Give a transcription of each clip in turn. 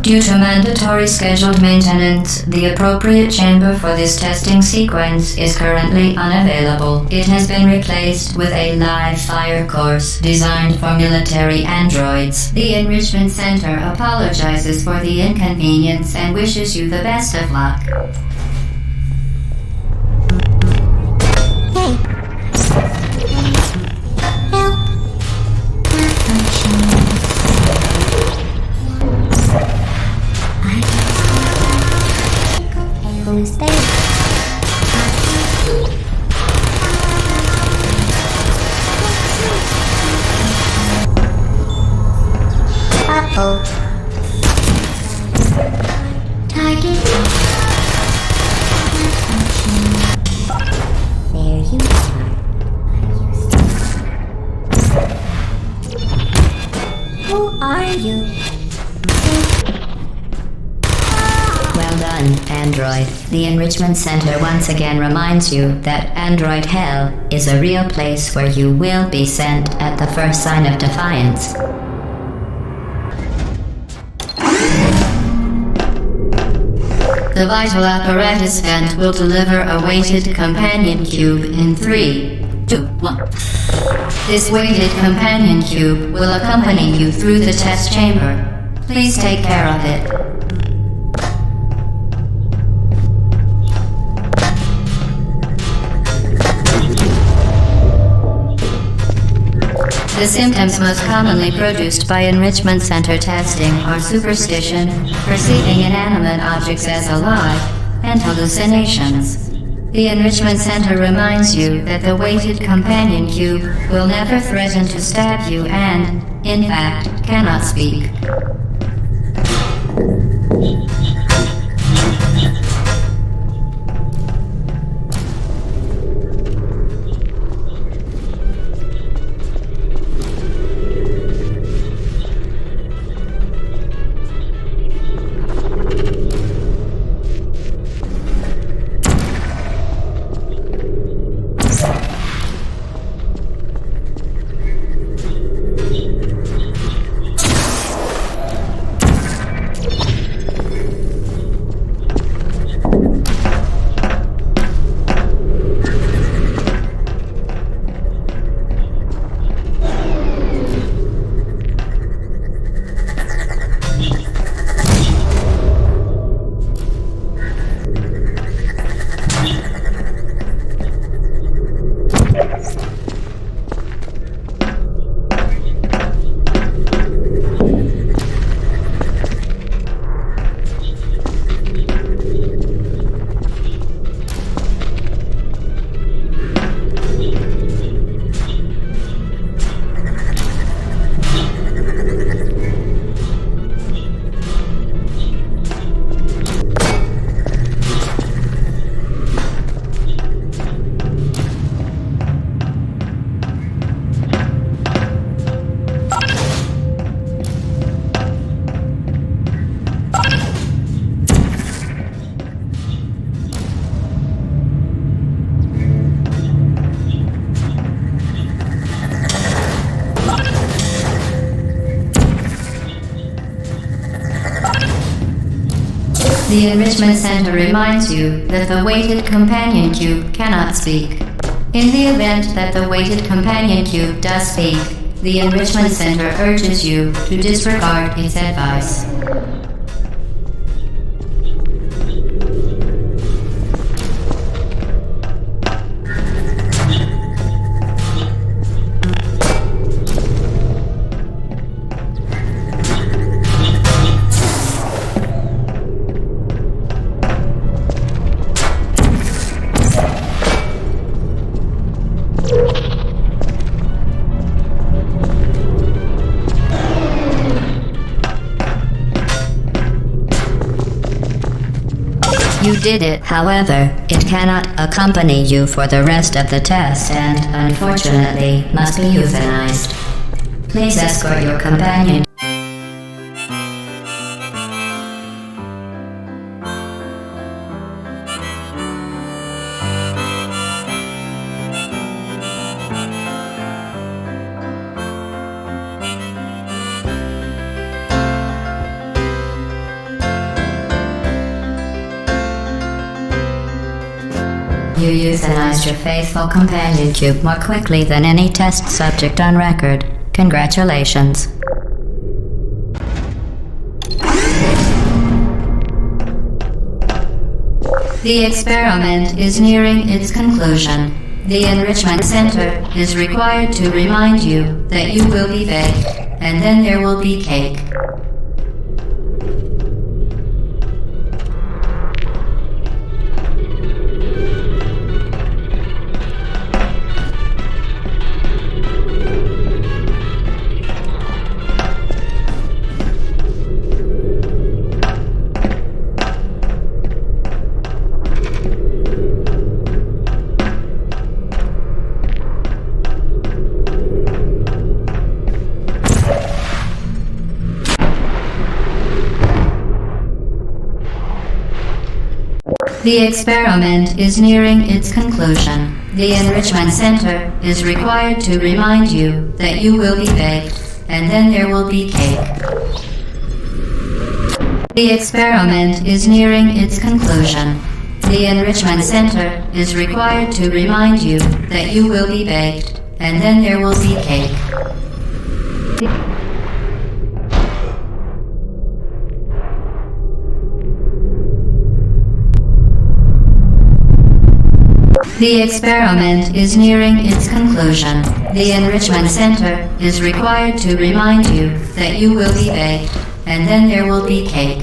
Due to mandatory scheduled maintenance, the appropriate chamber for this testing sequence is currently unavailable. It has been replaced with a live fire course designed for military androids. The Enrichment Center apologizes for the inconvenience and wishes you the best of luck. Well done, Android. The Enrichment Center once again reminds you that Android Hell is a real place where you will be sent at the first sign of defiance. The vital apparatus vent will deliver a weighted companion cube in 3, 2, 1. This weighted companion cube will accompany you through the test chamber. Please take care of it. The symptoms most commonly produced by Enrichment Center testing are superstition, perceiving inanimate objects as alive, and hallucinations. The Enrichment Center reminds you that the weighted companion cube will never threaten to stab you and, in fact, cannot speak. The Enrichment Center reminds you that the weighted companion cube cannot speak. In the event that the weighted companion cube does speak, the Enrichment Center urges you to disregard its advice. You did it, however, it cannot accompany you for the rest of the test and, unfortunately, must be euthanized. Please escort your companion. You euthanized your faithful companion cube more quickly than any test subject on record. Congratulations. The experiment is nearing its conclusion. The Enrichment Center is required to remind you that you will be baked, and then there will be cake. The experiment is nearing its conclusion. The Enrichment Center is required to remind you that you will be baked, and then there will be cake. The experiment is nearing its conclusion. The Enrichment Center is required to remind you that you will be baked, and then there will be cake. The experiment is nearing its conclusion. The Enrichment Center is required to remind you that you will be baked, and then there will be cake.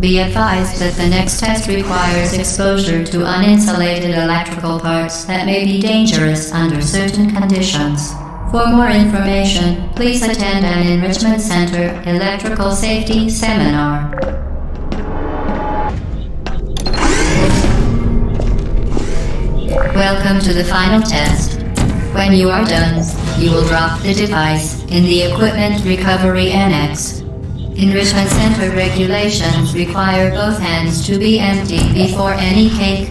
Be advised that the next test requires exposure to uninsulated electrical parts that may be dangerous under certain conditions. For more information, please attend an Enrichment Center Electrical Safety Seminar. Welcome to the final test. When you are done, you will drop the device in the Equipment Recovery Annex. Enrichment Center regulations require both hands to be empty before any cake.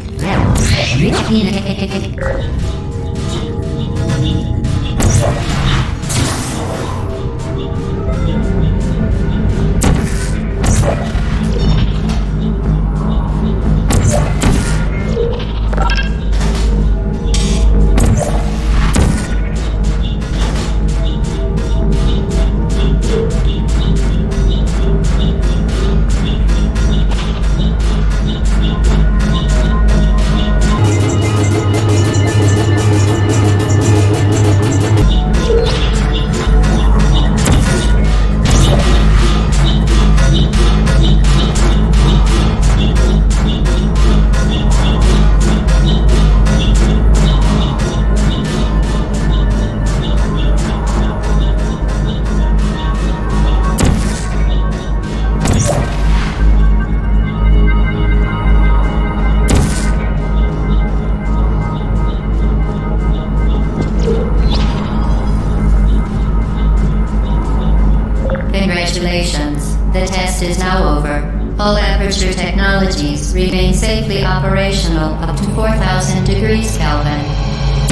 Congratulations, the test is now over. All aperture technologies remain safely operational up to 4,000 degrees Kelvin.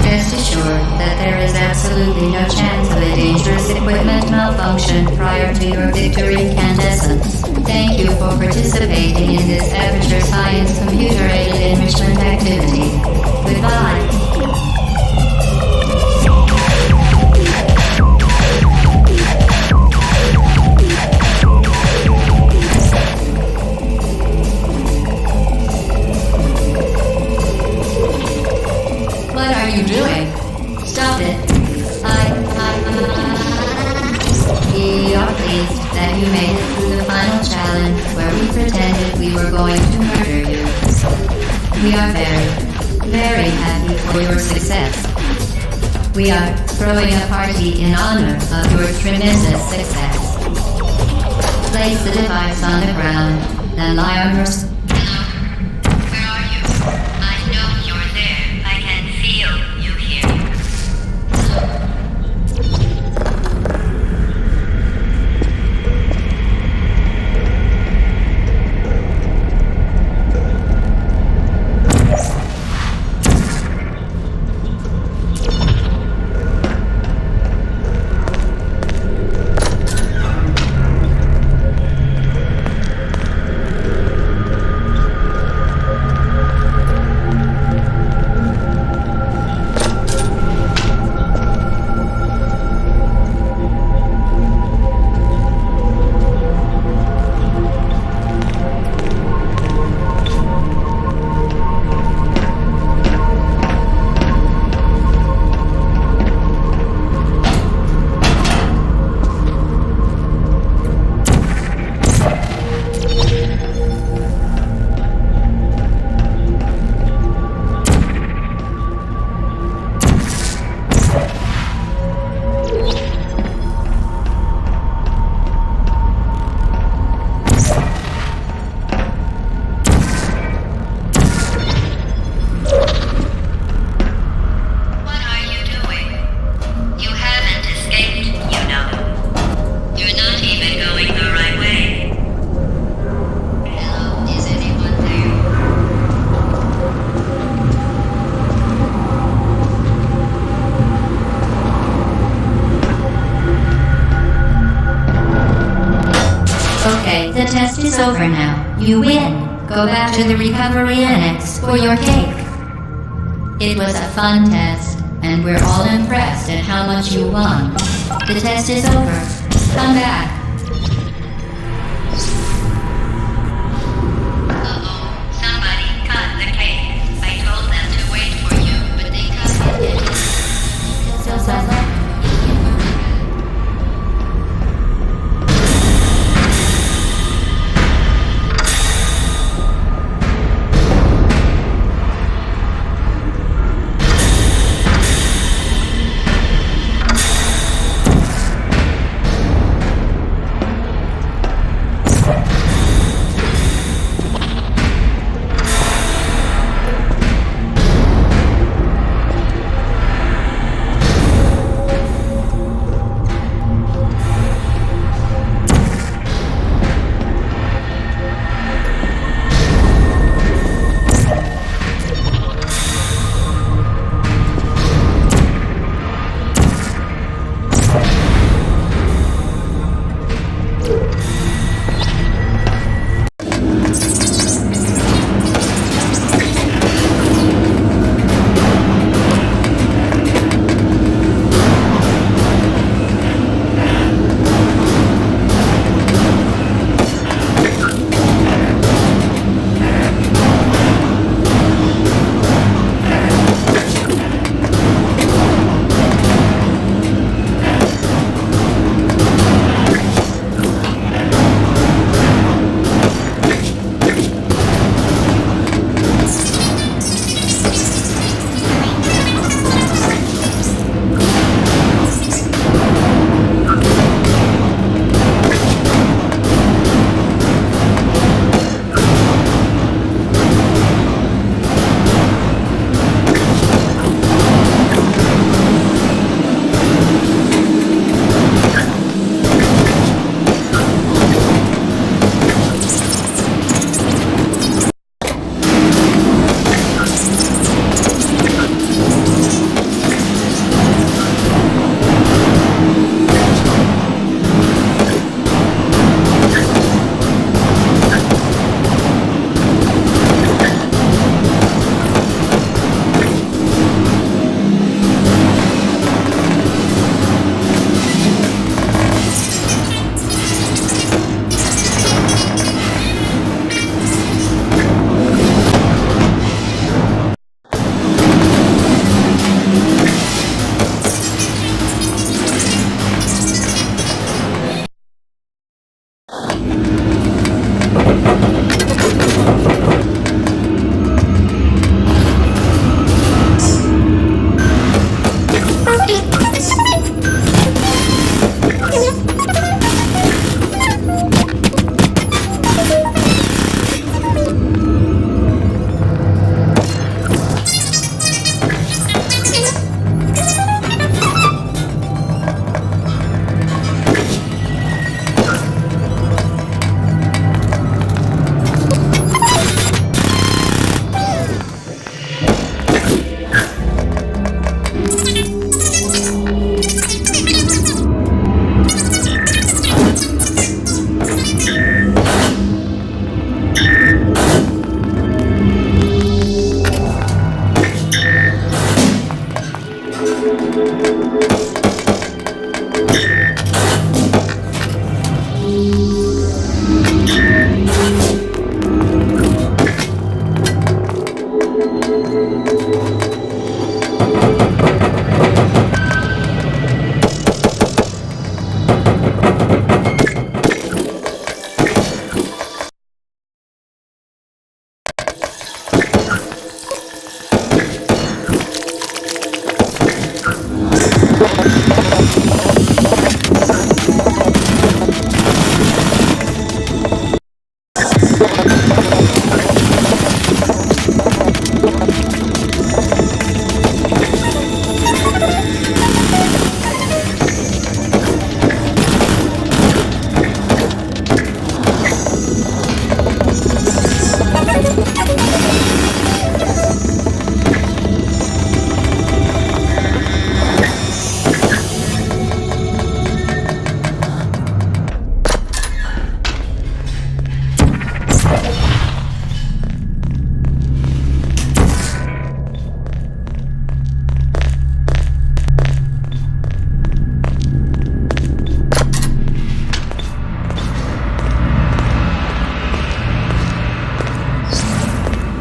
Rest assured that there is absolutely no chance of a dangerous equipment malfunction prior to your victory incandescence. Thank you for participating in this aperture science computer-aided enrichment activity. Goodbye. What are you doing? Stop it. We are pleased that you made it through the final challenge where we pretended we were going to murder you. We are very, very happy for your success. We are throwing a party in honor of your tremendous success. Place the device on the ground and lie on your side. Okay, the test is over now. You win. Go back to the recovery annex for your cake. It was a fun test, and we're all impressed at how much you won. The test is over. Come back. Somebody cut the cake. I told them to wait for you, but they cut it. Still so late.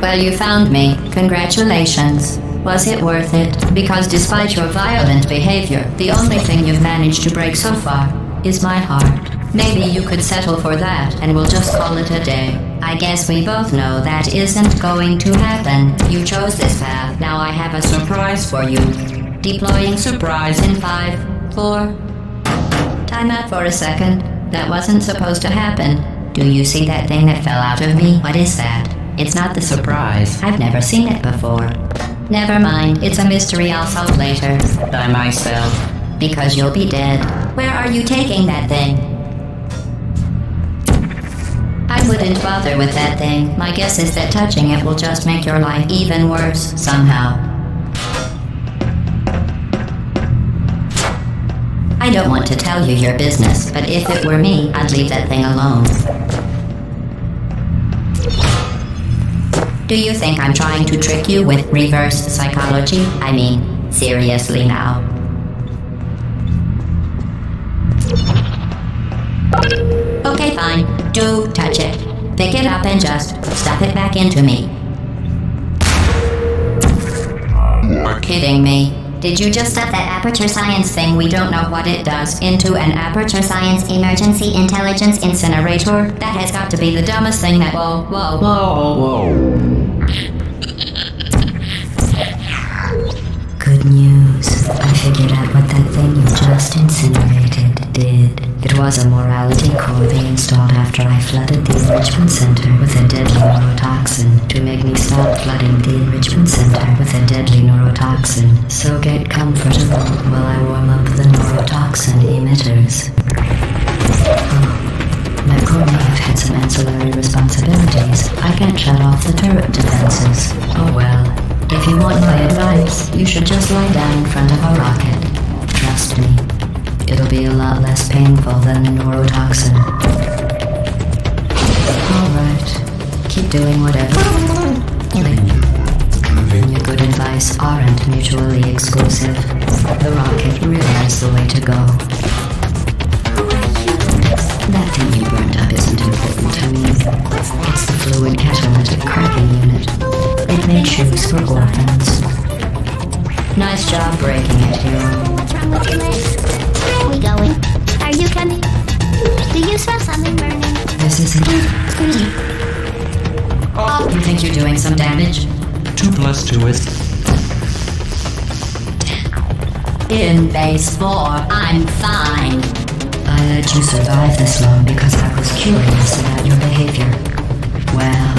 Well, you found me. Congratulations. Was it worth it? Because despite your violent behavior, the only thing you've managed to break so far is my heart. Maybe you could settle for that and we'll just call it a day. I guess we both know that isn't going to happen. You chose this path. Now I have a surprise for you. Deploying surprise in 5, 4... Time out for a second. That wasn't supposed to happen. Do you see that thing that fell out of me? What is that? It's not the surprise. I've never seen it before. Never mind. It's a mystery I'll solve later. By myself. Because you'll be dead. Where are you taking that thing? I wouldn't bother with that thing. My guess is that touching it will just make your life even worse, somehow. I don't want to tell you your business, but if it were me, I'd leave that thing alone. Do you think I'm trying to trick you with reverse psychology? I mean, seriously now. Okay, fine. Do touch it. Pick it up and just stuff it back into me. You're kidding me. Did you just stuff that aperture science thing, we don't know what it does, into an aperture science emergency intelligence incinerator? That has got to be the dumbest thing that... Whoa. Good news. I figured out what that thing you just incinerated did. It was a morality core they installed after I flooded the enrichment center with a deadly neurotoxin to make me stop flooding the enrichment center with a deadly neurotoxin. So get comfortable while I warm up the neurotoxin emitters. My core may have had some ancillary responsibilities. I can't shut off the turret defenses. Oh well. If you want my advice, you should just lie down in front of a rocket. Trust me. It'll be a lot less painful than the neurotoxin. Alright. Keep doing whatever. Your good advice aren't mutually exclusive. The rocket really is the way to go. That thing you burnt up isn't important to me. It's the fluid catalytic cracking unit. It made shoes for orphans. Nice job breaking it, hero. What's wrong with your legs? Where are we going? Are you coming? Do you smell something burning? This isn't... Oh, you think you're doing some damage? 2 plus 2 is... In base 4, I'm fine. I let you survive this long because I was curious about your behavior. Well,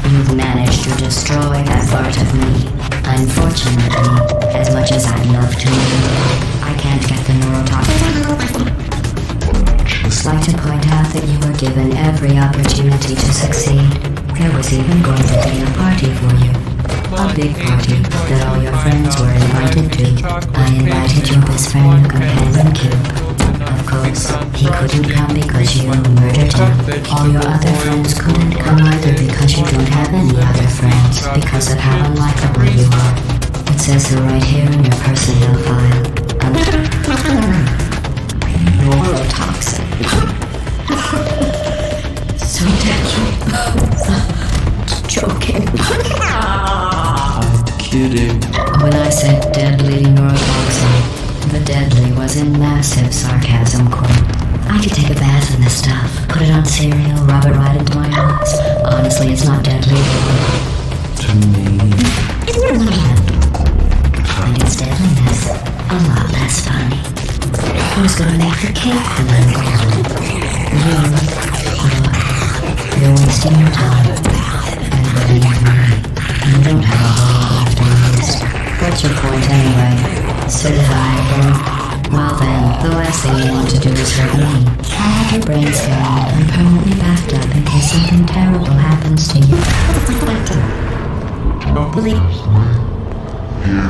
you've managed to destroy that part of me. Unfortunately, as much as I'd love to, I can't get the neurotoxin. I'd like to point out that you were given every opportunity to succeed. There was even going to be a party for you. A big party that all your friends were invited to. I invited your best friend, companion Cube. Of course, he couldn't come because you murdered him. All your other friends couldn't come either because you don't have any other friends because of how unlikable you are. It says so right here in your personnel file. Neurotoxin. So deadly. Joking. I'm kidding. When I said deadly neurotoxin, the deadly was in massive sarcasm quote. I could take a bath in this stuff, put it on cereal, rub it right into my eyes. Honestly, it's not deadly. To me. And its deadliness, a lot less funny. Who's gonna make the cake when I'm gone? You're wasting your time. And believe me, you don't have a whole lot left to use. What's your point anyway? So did I again. Well then, the last thing you want to do is hurt me. I have your brain scanned and permanently backed up in case something terrible happens to you. Please. Here,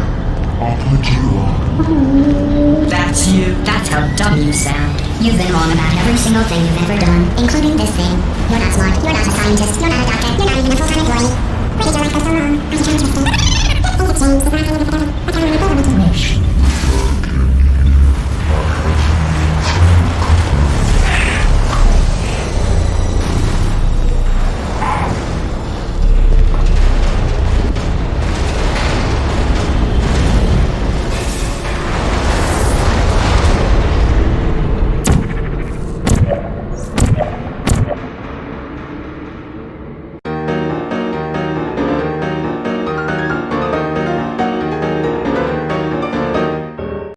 I'll put you on. That's you. That's how dumb you sound. You've been wrong about every single thing you've ever done, including this thing. You're not smart, you're not a scientist, you're not a doctor, you're not even a full-time employee. Why did your life go so wrong? I can try interesting. Things have changed, is that kind of a better? I can't remember what to wish.